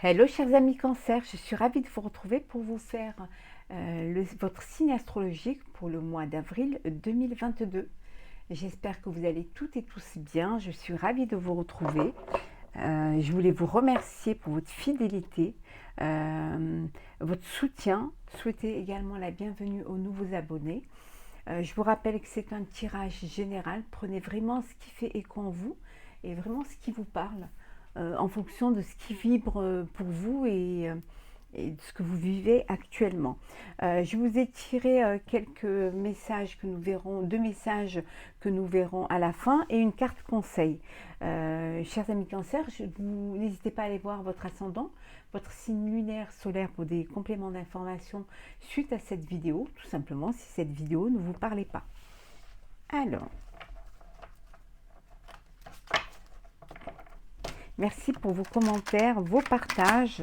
Hello chers amis Cancer, je suis ravie de vous retrouver pour vous faire votre signe astrologique pour le mois d'avril 2022. J'espère que vous allez toutes et tous bien, je suis ravie de vous retrouver. Je voulais vous remercier pour votre fidélité, votre soutien, souhaiter également la bienvenue aux nouveaux abonnés. Je vous rappelle que c'est un tirage général, prenez vraiment ce qui fait écho en vous et vraiment ce qui vous parle. En fonction de ce qui vibre pour vous et de ce que vous vivez actuellement. Je vous ai tiré quelques messages que nous verrons, deux messages que nous verrons à la fin et une carte conseil. Chers amis Cancer, n'hésitez pas à aller voir votre ascendant, votre signe lunaire solaire pour des compléments d'information suite à cette vidéo, tout simplement si cette vidéo ne vous parlait pas. Alors, merci pour vos commentaires, vos partages.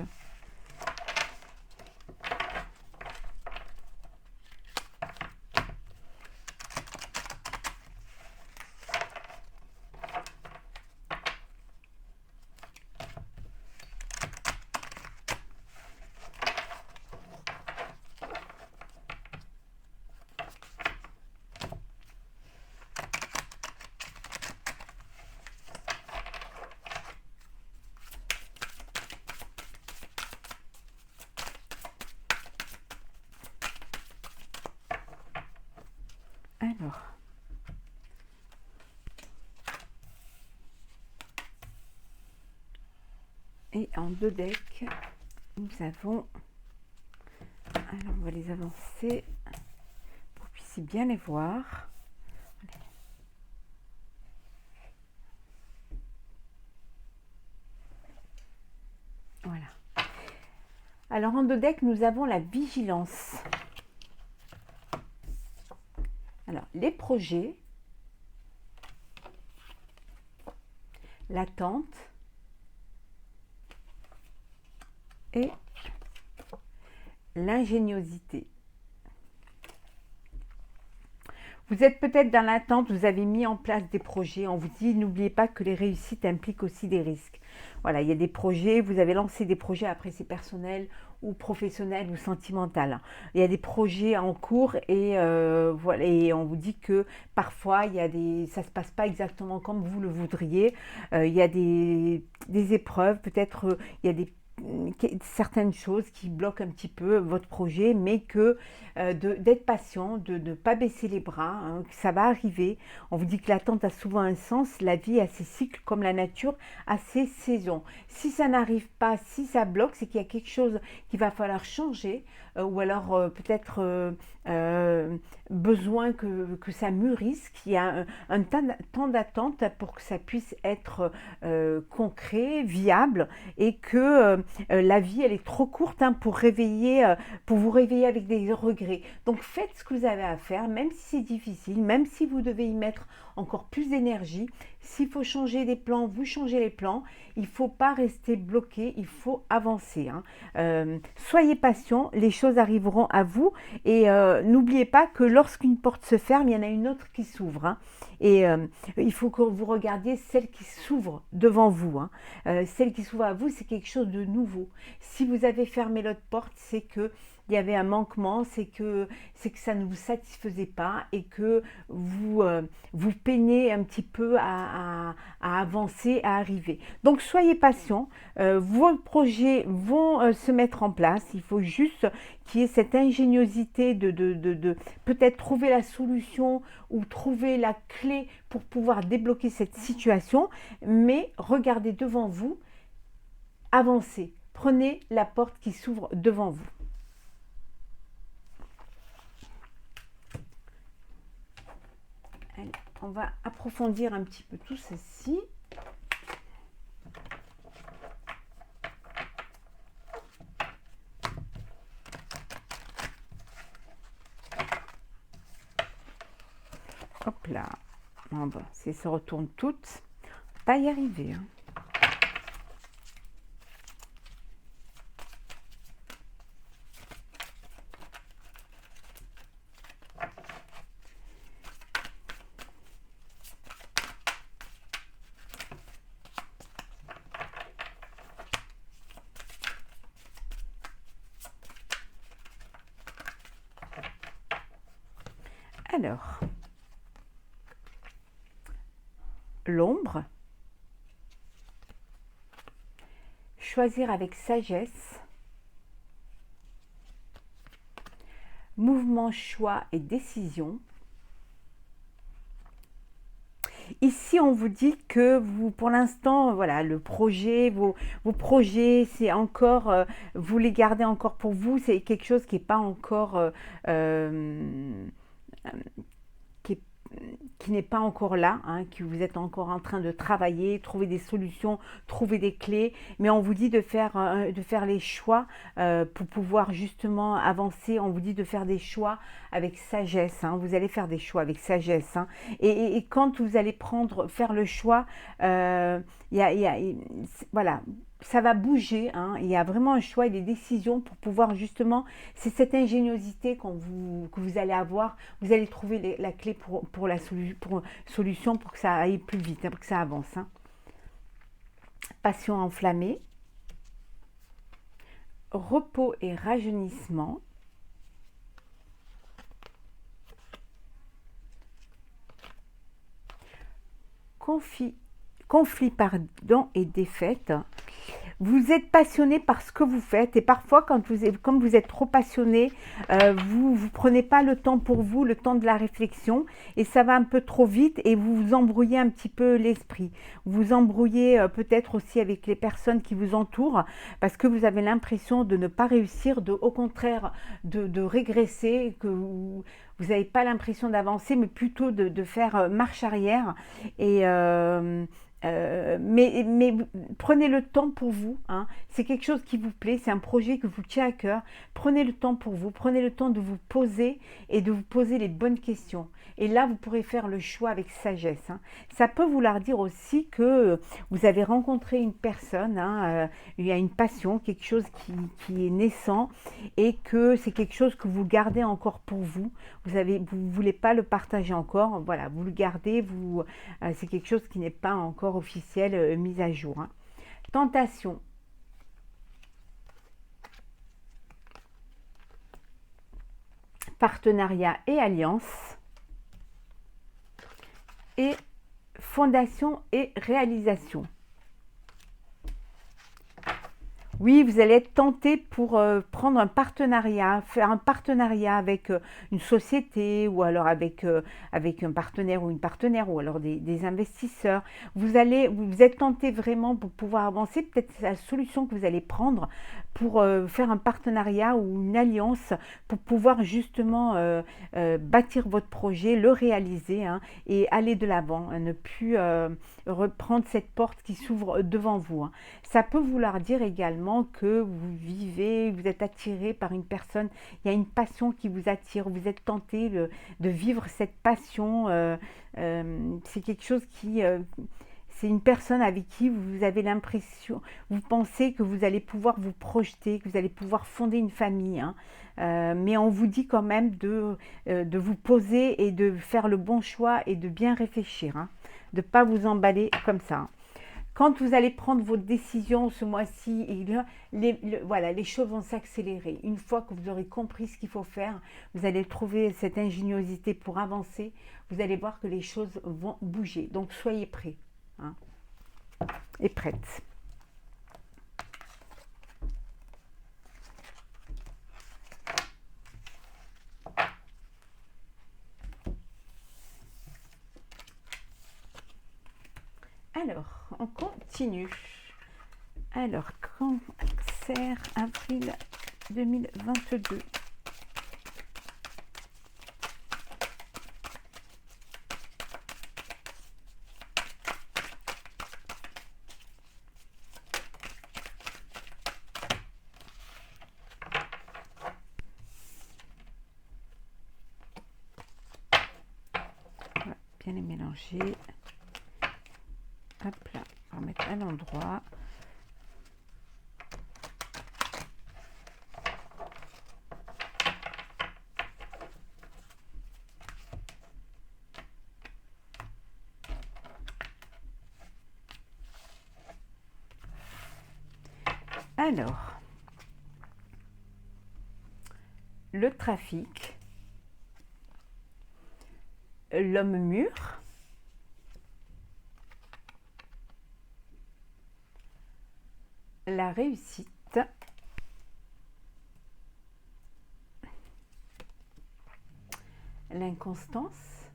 Alors, et en deux decks, nous avons, alors on va les avancer pour que vous puissiez bien les voir. Voilà. Alors en deux decks, nous avons la vigilance. Alors, les projets, l'attente et l'ingéniosité. Vous êtes peut-être dans l'attente, vous avez mis en place des projets, on vous dit n'oubliez pas que les réussites impliquent aussi des risques. Voilà, il y a des projets, vous avez lancé des projets, après c'est personnel ou professionnel ou sentimental. Il y a des projets en cours et voilà, et on vous dit que parfois ça se passe pas exactement comme vous le voudriez. Il y a des épreuves, peut-être il y a certaines choses qui bloquent un petit peu votre projet, mais que d'être patient, de ne pas baisser les bras, hein, que ça va arriver. On vous dit que l'attente a souvent un sens, la vie a ses cycles comme la nature a ses saisons. Si ça n'arrive pas, si ça bloque, c'est qu'il y a quelque chose qu'il va falloir changer, ou alors peut-être besoin que ça mûrisse, qu'il y a un temps d'attente pour que ça puisse être concret, viable, et que la vie elle est trop courte hein, pour vous réveiller avec des regrets. Donc faites ce que vous avez à faire, même si c'est difficile, même si vous devez y mettre encore plus d'énergie. S'il faut changer les plans, vous changez les plans. Il ne faut pas rester bloqué, il faut avancer. Hein. Soyez patient, les choses arriveront à vous. Et n'oubliez pas que lorsqu'une porte se ferme, il y en a une autre qui s'ouvre. Hein. Et il faut que vous regardiez celle qui s'ouvre devant vous. Hein. Celle qui s'ouvre à vous, c'est quelque chose de nouveau. Si vous avez fermé l'autre porte, c'est que il y avait un manquement, c'est que ça ne vous satisfaisait pas et que vous peinez un petit peu à avancer, à arriver. Donc soyez patient, vos projets vont se mettre en place, il faut juste qu'il y ait cette ingéniosité de peut-être trouver la solution ou trouver la clé pour pouvoir débloquer cette situation, mais regardez devant vous, avancez, prenez la porte qui s'ouvre devant vous. Allez, on va approfondir un petit peu tout ceci. Hop là. Bon, si elles se retournent toutes, pas y arriver. Hein. Alors, l'ombre, choisir avec sagesse, mouvement, choix et décision. Ici, on vous dit que vous, pour l'instant, voilà, le projet, vos projets, c'est encore, vous les gardez encore pour vous, c'est quelque chose qui n'est pas encore euh, qui est- qui n'est pas encore là, hein, que vous êtes encore en train de travailler, trouver des solutions, trouver des clés, mais on vous dit de faire les choix pour pouvoir justement avancer. On vous dit de faire des choix avec sagesse, hein. Vous allez faire des choix avec sagesse, hein. Et quand vous allez faire le choix, euh, il y a, voilà, ça va bouger, hein. Il y a vraiment un choix et des décisions pour pouvoir justement, c'est cette ingéniosité que vous allez avoir, vous allez trouver la clé pour solution pour que ça aille plus vite, hein, pour que ça avance, hein. Passion enflammée, repos et rajeunissement, conflit, conflit pardon, et défaite. Vous êtes passionné par ce que vous faites et parfois comme vous êtes trop passionné, vous ne prenez pas le temps pour vous, le temps de la réflexion et ça va un peu trop vite et vous vous embrouillez un petit peu l'esprit. Vous vous embrouillez peut-être aussi avec les personnes qui vous entourent parce que vous avez l'impression de ne pas réussir, au contraire de régresser, que vous n'avez pas l'impression d'avancer mais plutôt de faire marche arrière et mais prenez le temps pour vous, hein. C'est quelque chose qui vous plaît, c'est un projet que vous tient à cœur. Prenez le temps pour vous, prenez le temps de vous poser et de vous poser les bonnes questions. Et là, vous pourrez faire le choix avec sagesse, hein. Ça peut vouloir dire aussi que vous avez rencontré une personne, hein, il y a une passion, quelque chose qui est naissant et que c'est quelque chose que vous gardez encore pour vous. Vous voulez pas le partager encore, voilà, vous le gardez, c'est quelque chose qui n'est pas encore officiel, mis à jour, hein. Tentation, partenariat et alliance, et fondation et réalisation. Oui, vous allez être tenté pour prendre un partenariat, faire un partenariat avec une société ou alors avec un partenaire ou une partenaire ou alors des investisseurs. Vous êtes tenté vraiment pour pouvoir avancer. Peut-être c'est la solution que vous allez prendre pour faire un partenariat ou une alliance pour pouvoir justement bâtir votre projet, le réaliser, hein, et aller de l'avant, hein, ne plus reprendre cette porte qui s'ouvre devant vous, hein. Ça peut vouloir dire également que vous êtes attiré par une personne, il y a une passion qui vous attire, vous êtes tenté de vivre cette passion, c'est quelque chose c'est une personne avec qui vous avez l'impression, vous pensez que vous allez pouvoir vous projeter, que vous allez pouvoir fonder une famille, hein. Mais on vous dit quand même de vous poser et de faire le bon choix et de bien réfléchir, hein, de ne pas vous emballer comme ça, hein. Quand vous allez prendre votre décision ce mois-ci, voilà, les choses vont s'accélérer. Une fois que vous aurez compris ce qu'il faut faire, vous allez trouver cette ingéniosité pour avancer. Vous allez voir que les choses vont bouger. Donc soyez prêts, hein, et prêtes. Alors, on continue. Alors, Cancer, avril 2022. On va bien les mélanger. Hop là, on va mettre à l'endroit. Alors, le trafic, l'homme mûr, la réussite, l'inconstance,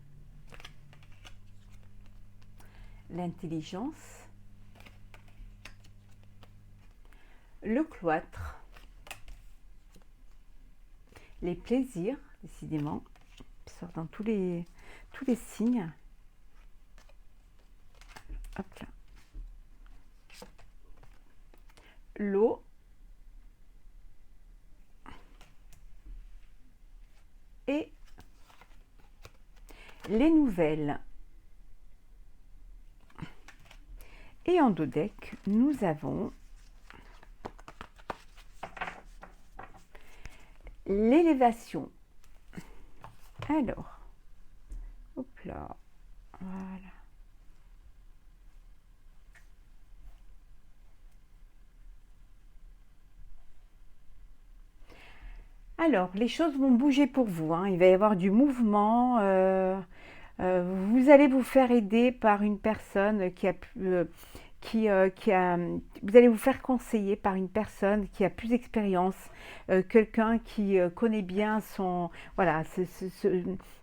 l'intelligence, le cloître, les plaisirs, décidément, qui sortent dans tous les signes. Hop là. L'eau et les nouvelles. Et en dos deck, nous avons l'élévation. Alors, hop là, voilà. Alors, les choses vont bouger pour vous, hein. Il va y avoir du mouvement. Vous allez vous faire aider par une personne vous allez vous faire conseiller par une personne qui a plus d'expérience, quelqu'un qui connaît bien voilà,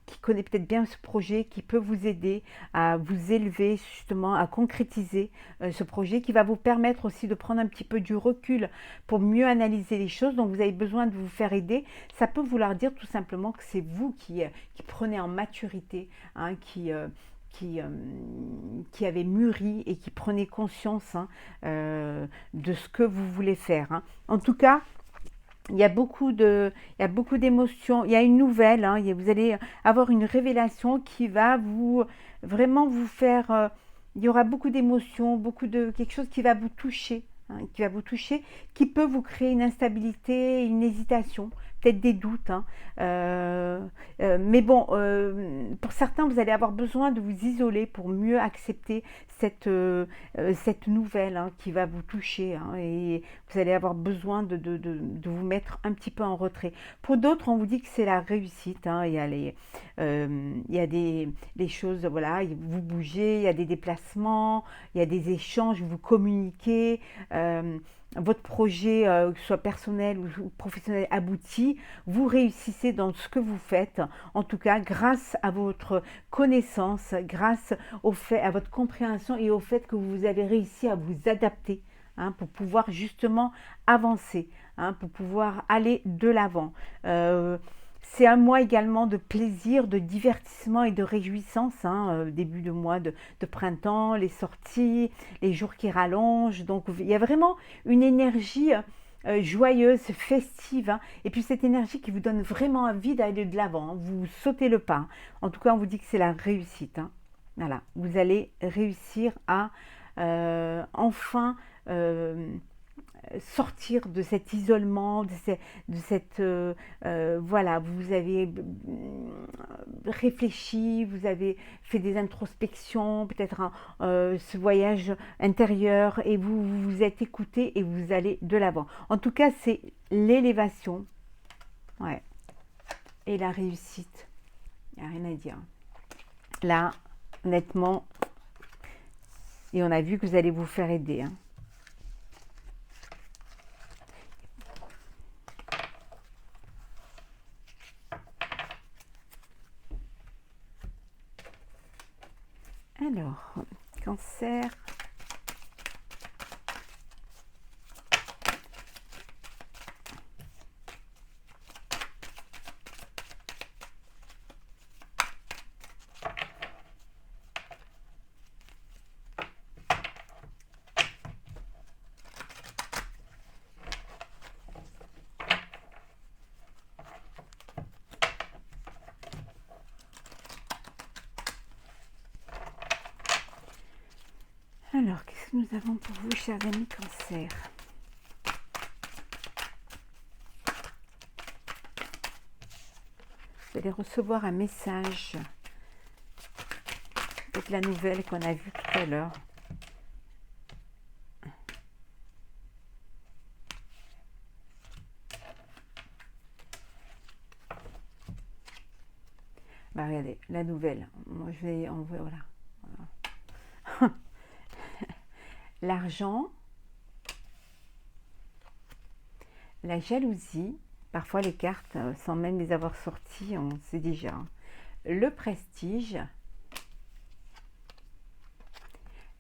qui connaît peut-être bien ce projet, qui peut vous aider à vous élever justement, à concrétiser ce projet, qui va vous permettre aussi de prendre un petit peu du recul pour mieux analyser les choses. Donc vous avez besoin de vous faire aider. Ça peut vouloir dire tout simplement que c'est vous qui prenez en maturité, hein, qui avait mûri et qui prenait conscience, hein, de ce que vous voulez faire, hein. En tout cas, il y a beaucoup d'émotions. Il y a une nouvelle, hein, vous allez avoir une révélation qui va vraiment vous faire. Il y aura beaucoup d'émotions, quelque chose qui va vous toucher, hein, qui peut vous créer une instabilité, une hésitation, peut-être des doutes, hein. Mais bon, pour certains, vous allez avoir besoin de vous isoler pour mieux accepter cette nouvelle, hein, qui va vous toucher, hein, et vous allez avoir besoin de vous mettre un petit peu en retrait. Pour d'autres, on vous dit que c'est la réussite, hein. Il y a des choses, voilà, vous bougez, il y a des déplacements, il y a des échanges, vous communiquez. Votre projet, que ce soit personnel ou professionnel, aboutit, vous réussissez dans ce que vous faites, en tout cas grâce à votre connaissance, grâce à votre compréhension et au fait que vous avez réussi à vous adapter, hein, pour pouvoir justement avancer, hein, pour pouvoir aller de l'avant. C'est un mois également de plaisir, de divertissement et de réjouissance, hein, début de mois de printemps, les sorties, les jours qui rallongent. Donc il y a vraiment une énergie joyeuse, festive, hein, et puis cette énergie qui vous donne vraiment envie d'aller de l'avant, hein. Vous sautez le pas, hein. En tout cas, on vous dit que c'est la réussite, hein. Voilà, vous allez réussir à enfin sortir de cet isolement, voilà, vous avez réfléchi, vous avez fait des introspections, peut-être ce voyage intérieur, et vous vous êtes écouté et vous allez de l'avant. En tout cas, c'est l'élévation, ouais, et la réussite. Il n'y a rien à dire. Là, honnêtement, et on a vu que vous allez vous faire aider, hein. Alors, cancer. Alors, qu'est-ce que nous avons pour vous, chers amis cancer? Vous allez recevoir un message, peut-être la nouvelle qu'on a vue tout à l'heure. Bah, regardez, la nouvelle. Moi, voilà. L'argent, la jalousie. Parfois, les cartes, sans même les avoir sorties, on sait déjà. Le prestige,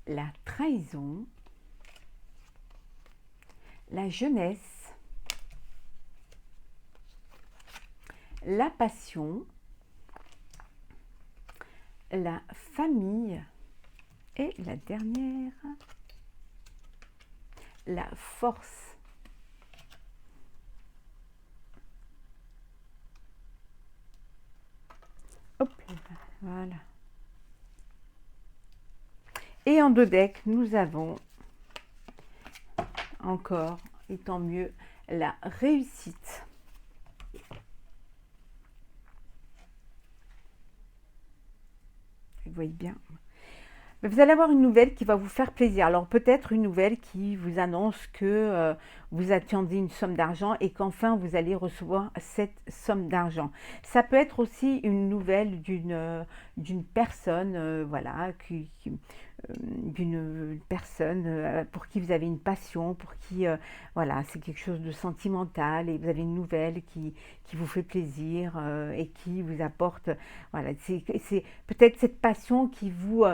la trahison, la jeunesse, la passion, la famille et la dernière, la force. Hop, voilà. Et en 2 decks, nous avons encore, et tant mieux, la réussite. Vous voyez bien. Vous allez avoir une nouvelle qui va vous faire plaisir. Alors peut-être une nouvelle qui vous annonce que vous attendiez une somme d'argent et qu'enfin vous allez recevoir cette somme d'argent. Ça peut être aussi une nouvelle d'une personne, voilà, d'une personne pour qui vous avez une passion, pour qui voilà, c'est quelque chose de sentimental et vous avez une nouvelle qui vous fait plaisir et qui vous apporte, voilà, c'est peut-être cette passion qui vous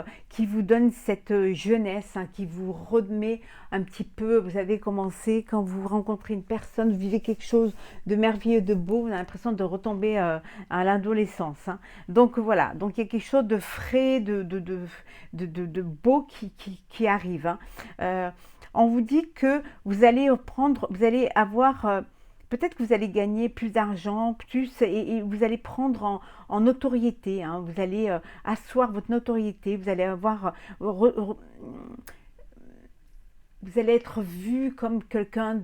donne cette jeunesse, hein, qui vous remet un petit peu, vous savez comment c'est quand vous rencontrez une personne, vous vivez quelque chose de merveilleux, de beau, vous avez l'impression de retomber à l'adolescence. Hein. Donc voilà, donc il y a quelque chose de frais, de beau qui arrive. Hein. On vous dit que vous allez avoir, peut-être que vous allez gagner plus d'argent, plus, et vous allez prendre en notoriété. Hein. Vous allez asseoir votre notoriété, vous allez avoir, vous allez être vu comme quelqu'un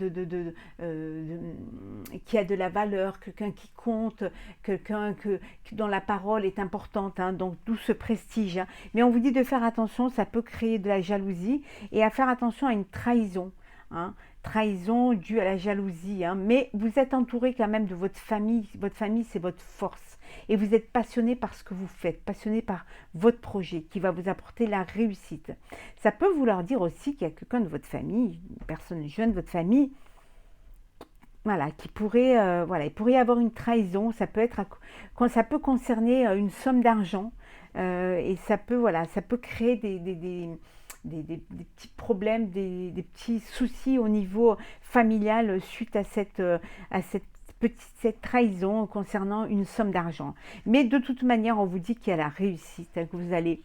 qui a de la valeur, quelqu'un qui compte, quelqu'un dont la parole est importante, hein, donc d'où ce prestige. Hein. Mais on vous dit de faire attention, ça peut créer de la jalousie et à faire attention à une trahison. Hein, trahison due à la jalousie. Hein, mais vous êtes entouré quand même de votre famille. Votre famille, c'est votre force. Et vous êtes passionné par ce que vous faites, passionné par votre projet qui va vous apporter la réussite. Ça peut vouloir dire aussi qu'il y a quelqu'un de votre famille, une personne jeune de votre famille, voilà, qui pourrait, voilà, il pourrait y avoir une trahison. Ça peut concerner une somme d'argent et ça peut, voilà, ça peut créer des petits problèmes, des petits soucis au niveau familial suite à cette trahison concernant une somme d'argent. Mais de toute manière, on vous dit qu'il y a la réussite, que vous allez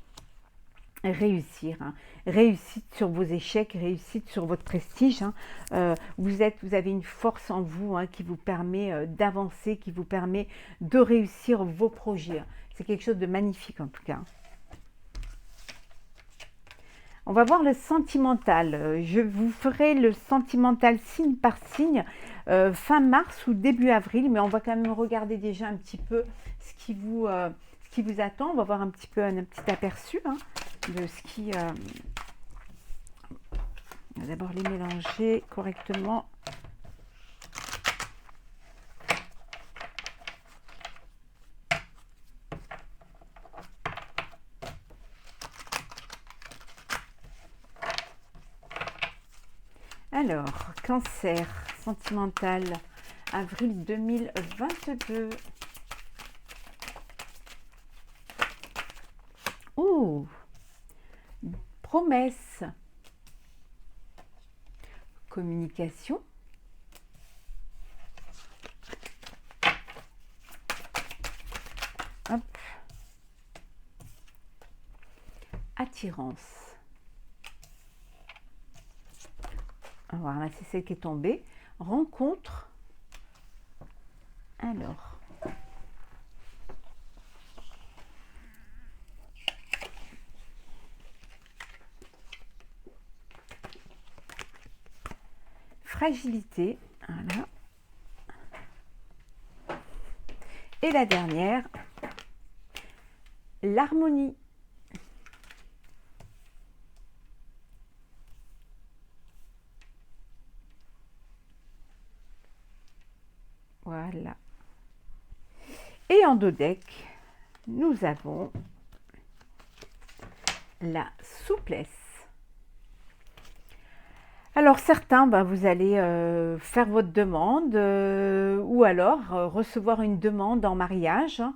réussir, hein. Réussite sur vos échecs, réussite sur votre prestige. Hein. Vous avez une force en vous, hein, qui vous permet d'avancer, qui vous permet de réussir vos projets. C'est quelque chose de magnifique en tout cas. On va voir le sentimental. Je vous ferai le sentimental signe par signe fin mars ou début avril, mais on va quand même regarder déjà un petit peu ce qui vous attend. On va voir un petit peu un petit aperçu, hein, de ce qui... on va d'abord les mélanger correctement. Alors, cancer sentimental, avril 2022. Ouh, promesse, communication, hop, attirance. Voilà, c'est celle qui est tombée. Rencontre. Alors. Fragilité. Voilà. Et la dernière. L'harmonie. Voilà. Et en 2 decks, nous avons la souplesse. Alors certains, vous allez faire votre demande ou alors recevoir une demande en mariage, hein,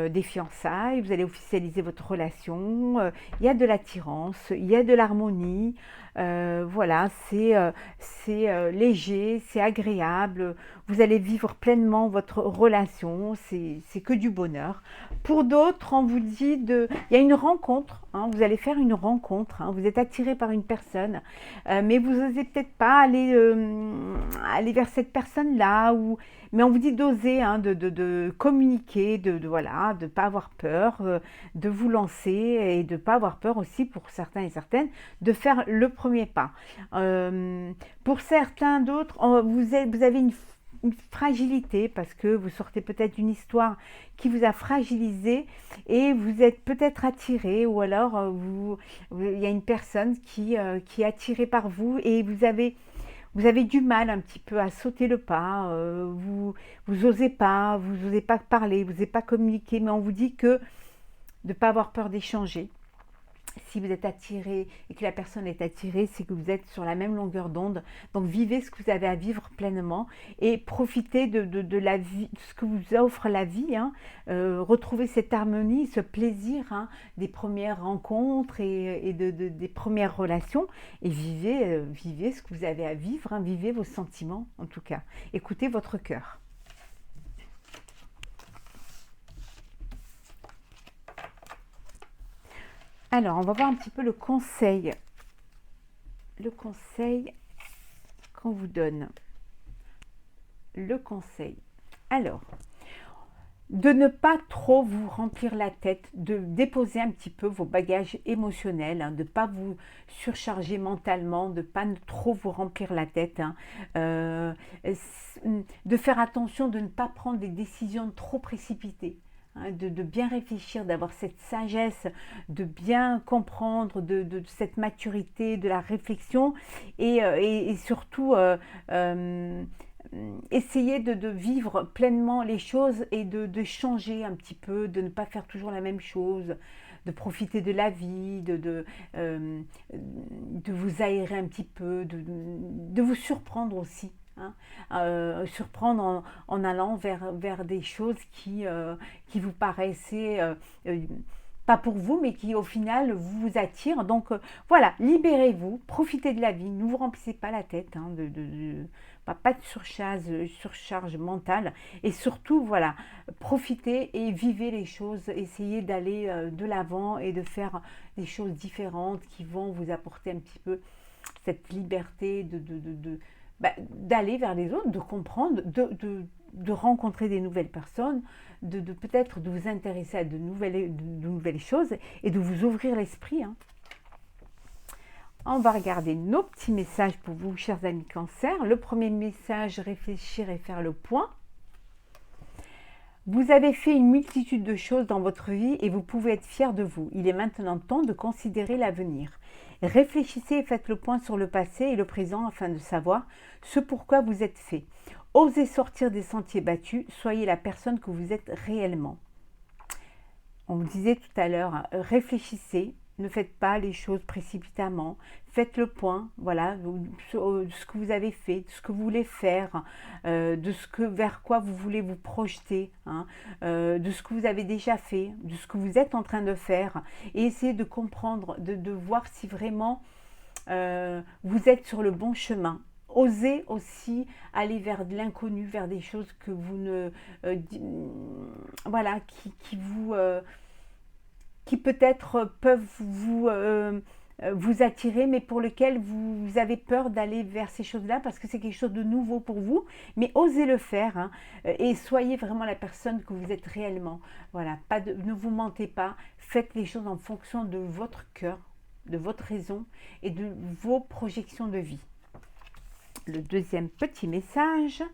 des fiançailles, vous allez officialiser votre relation, il y a de l'attirance, il y a de l'harmonie, voilà, c'est léger, c'est agréable, vous allez vivre pleinement votre relation, c'est que du bonheur. Pour d'autres, on vous dit il y a une rencontre, hein, vous allez faire une rencontre, hein, vous êtes attiré par une personne, mais vous n'osez peut-être pas aller vers cette personne-là, mais on vous dit d'oser, hein, de communiquer, voilà, de ne pas avoir peur, de vous lancer et de ne pas avoir peur aussi pour certains et certaines de faire le premier pas. Pour certains d'autres, vous avez une fragilité parce que vous sortez peut-être d'une histoire qui vous a fragilisé et vous êtes peut-être attiré ou alors il y a une personne qui est attirée par vous et vous avez du mal un petit peu à sauter le pas, vous osez pas parler, vous n'osez pas communiquer, mais on vous dit que de ne pas avoir peur d'échanger. Si vous êtes attiré et que la personne est attirée, c'est que vous êtes sur la même longueur d'onde. Donc vivez ce que vous avez à vivre pleinement et profitez de la vie, de ce que vous offre la vie. Hein. Retrouvez cette harmonie, ce plaisir, hein, des premières rencontres et des premières relations. Et vivez ce que vous avez à vivre, hein, vivez vos sentiments en tout cas. Écoutez votre cœur. Alors, on va voir un petit peu le conseil qu'on vous donne. Le conseil. Alors, de ne pas trop vous remplir la tête, de déposer un petit peu vos bagages émotionnels, hein, de ne pas vous surcharger mentalement, de ne pas trop vous remplir la tête, hein, de faire attention de ne pas prendre des décisions trop précipitées. De bien réfléchir, d'avoir cette sagesse, de bien comprendre, de cette maturité, de la réflexion et surtout essayer de vivre pleinement les choses et de changer un petit peu, de ne pas faire toujours la même chose, de profiter de la vie, de vous aérer un petit peu, de vous surprendre aussi. Hein, surprendre en allant vers des choses qui vous paraissaient pas pour vous, mais qui au final vous attirent. Donc voilà, libérez-vous, profitez de la vie, ne vous remplissez pas la tête, hein, pas de surcharge mentale. Et surtout, voilà, profitez et vivez les choses, essayez d'aller de l'avant et de faire des choses différentes qui vont vous apporter un petit peu cette liberté d'aller vers les autres, de comprendre, de rencontrer des nouvelles personnes, peut-être de vous intéresser à de nouvelles choses et de vous ouvrir l'esprit. Hein. On va regarder nos petits messages pour vous, chers amis Cancer. Le premier message, réfléchir et faire le point. Vous avez fait une multitude de choses dans votre vie et vous pouvez être fiers de vous. Il est maintenant temps de considérer l'avenir. Réfléchissez et faites le point sur le passé et le présent afin de savoir ce pourquoi vous êtes fait. Osez sortir des sentiers battus, soyez la personne que vous êtes réellement. On vous disait tout à l'heure, réfléchissez, ne faites pas les choses précipitamment, faites le point, voilà, de ce que vous avez fait, de ce que vous voulez faire, vers quoi vous voulez vous projeter, hein, de ce que vous avez déjà fait, de ce que vous êtes en train de faire, et essayez de comprendre, de voir si vraiment vous êtes sur le bon chemin. Osez aussi aller vers de l'inconnu, vers des choses que vous ne... voilà, qui peut-être peuvent vous attirer, mais pour lesquelles vous avez peur d'aller vers ces choses-là parce que c'est quelque chose de nouveau pour vous. Mais osez le faire, hein, et soyez vraiment la personne que vous êtes réellement. Voilà, ne vous mentez pas, faites les choses en fonction de votre cœur, de votre raison et de vos projections de vie. Le deuxième petit message,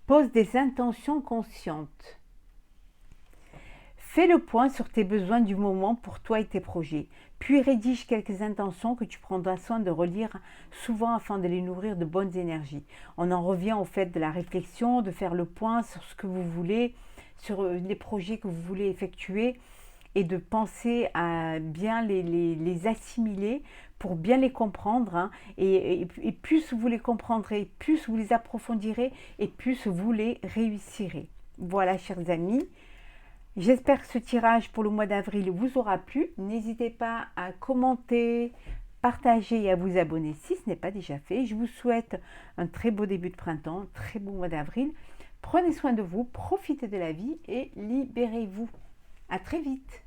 pose des intentions conscientes. Fais le point sur tes besoins du moment pour toi et tes projets. Puis rédige quelques intentions que tu prendras soin de relire souvent afin de les nourrir de bonnes énergies. On en revient au fait de la réflexion, de faire le point sur ce que vous voulez, sur les projets que vous voulez effectuer et de penser à bien les assimiler pour bien les comprendre. Hein. Et plus vous les comprendrez, plus vous les approfondirez et plus vous les réussirez. Voilà, chers amis. J'espère que ce tirage pour le mois d'avril vous aura plu. N'hésitez pas à commenter, partager et à vous abonner si ce n'est pas déjà fait. Je vous souhaite un très beau début de printemps, un très beau mois d'avril. Prenez soin de vous, profitez de la vie et libérez-vous. À très vite.